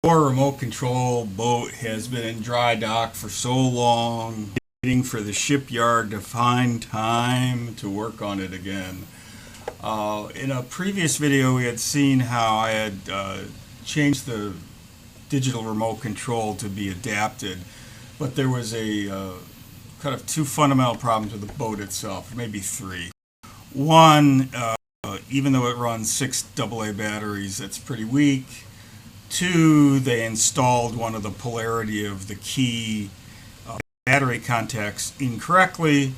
Our remote control boat has been in dry dock for so long, waiting for the shipyard to find time to work on it again. In a previous video, we had seen how I had changed the digital remote control to be adapted, but there was a kind of two fundamental problems with the boat itself, maybe three. One, even though it runs 6 AA batteries, it's pretty weak. Two, they installed one of the polarity of the key battery contacts incorrectly.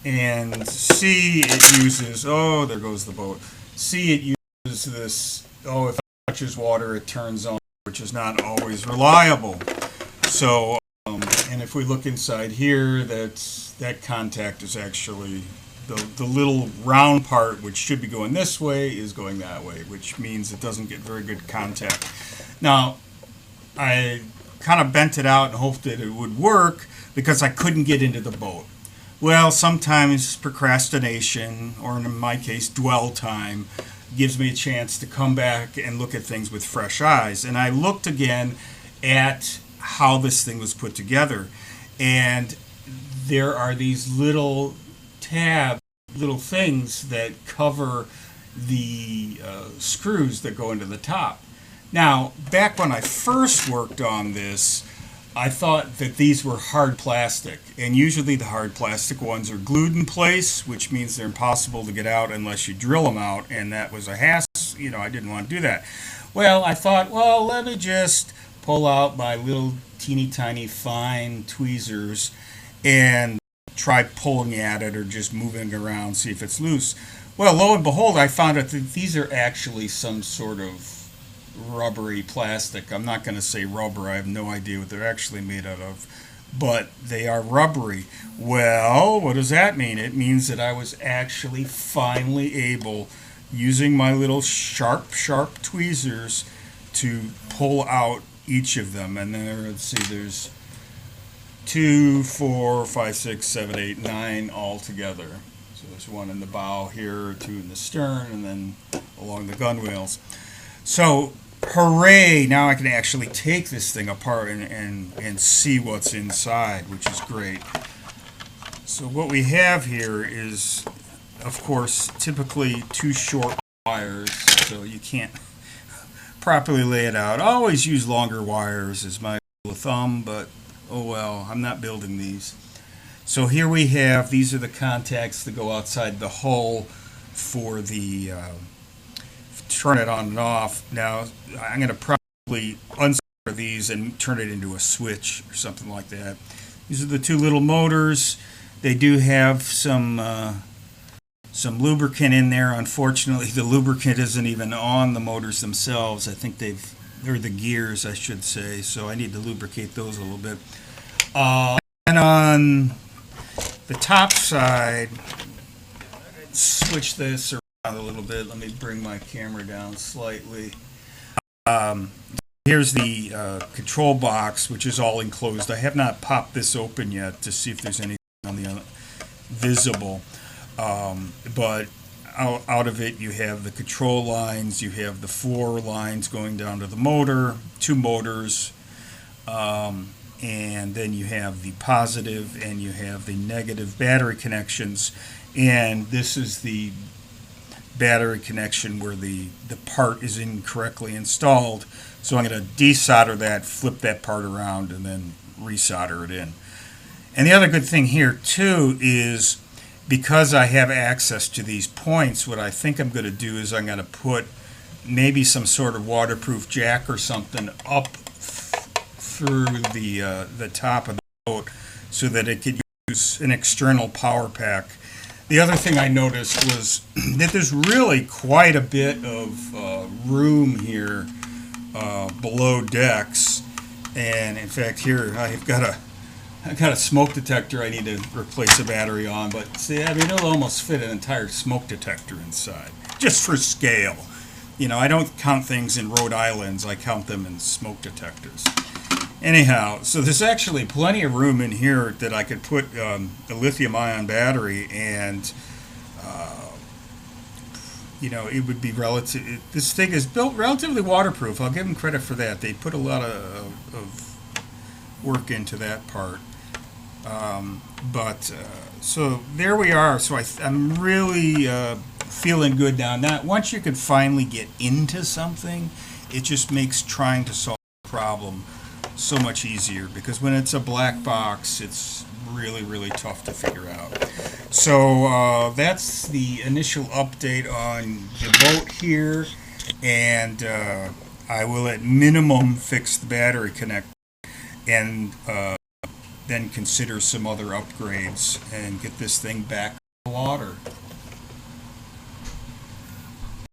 And C, it uses, oh, there goes the boat. C, it uses this, oh, if it touches water, it turns on, which is not always reliable. So, and if we look inside here, that contact is actually, the little round part, which should be going this way, is going that way, which means it doesn't get very good contact. Now, I kind of bent it out and hoped that it would work because I couldn't get into the boat. Well, sometimes procrastination, or in my case, dwell time, gives me a chance to come back and look at things with fresh eyes. And I looked again at how this thing was put together. And there are these little tabs, little things that cover the screws that go into the top. Now, back when I first worked on this, I thought that these were hard plastic, and usually the hard plastic ones are glued in place, which means they're impossible to get out unless you drill them out, and that was a hassle. I didn't want to do that. Well, I thought, well, let me just pull out my little teeny tiny fine tweezers and try pulling at it or just moving it around, see if it's loose. Well, lo and behold, I found out that these are actually some sort of rubbery plastic. I'm not going to say rubber. I have no idea what they're actually made out of, but they are rubbery. Well, what does that mean? It means that I was actually finally able, using my little sharp tweezers, to pull out each of them. And then let's see, there's 2, 4, 5, 6, 7, 8, 9 all together. So there's one in the bow here, 2 in the stern, and then along the gunwales. So hooray, now I can actually take this thing apart and see what's inside, which is great. So what we have here is, of course, typically 2 short wires, so you can't properly lay it out. I always use longer wires as my rule of thumb, but oh well, I'm not building these. So here we have, these are the contacts that go outside the hull for the turn it on and off. Now, I'm going to probably unsolder these and turn it into a switch or something like that. These are the 2 little motors. They do have some lubricant in there. Unfortunately, the lubricant isn't even on the motors themselves. I think they're the gears, I should say, so I need to lubricate those a little bit. And on the top side, switch this around a little bit. Let me bring my camera down slightly. Here's the control box, which is all enclosed. I have not popped this open yet to see if there's anything on the visible. But out of it, you have the control lines. You have the 4 lines going down to the motor, 2 motors, and then you have the positive and you have the negative battery connections. And this is the battery connection where the part is incorrectly installed. So I'm going to desolder that, flip that part around, and then resolder it in. And the other good thing here too is, because I have access to these points, what I think I'm going to do is I'm going to put maybe some sort of waterproof jack or something up through the top of the boat so that it could use an external power pack. The other thing I noticed was that there's really quite a bit of room here below decks, and in fact here I've got a smoke detector I need to replace a battery on, but see, I mean, it'll almost fit an entire smoke detector inside, just for scale. I don't count things in Rhode Islands, I count them in smoke detectors. Anyhow, so there's actually plenty of room in here that I could put a lithium-ion battery and it would be relative. This thing is built relatively waterproof. I'll give them credit for that. They put a lot of work into that part. But so there we are. So I'm really feeling good now. Now, once you can finally get into something, it just makes trying to solve a problem so much easier, because when it's a black box, it's really, really tough to figure out. So that's the initial update on the boat here, and I will at minimum fix the battery connector and then consider some other upgrades and get this thing back on the water.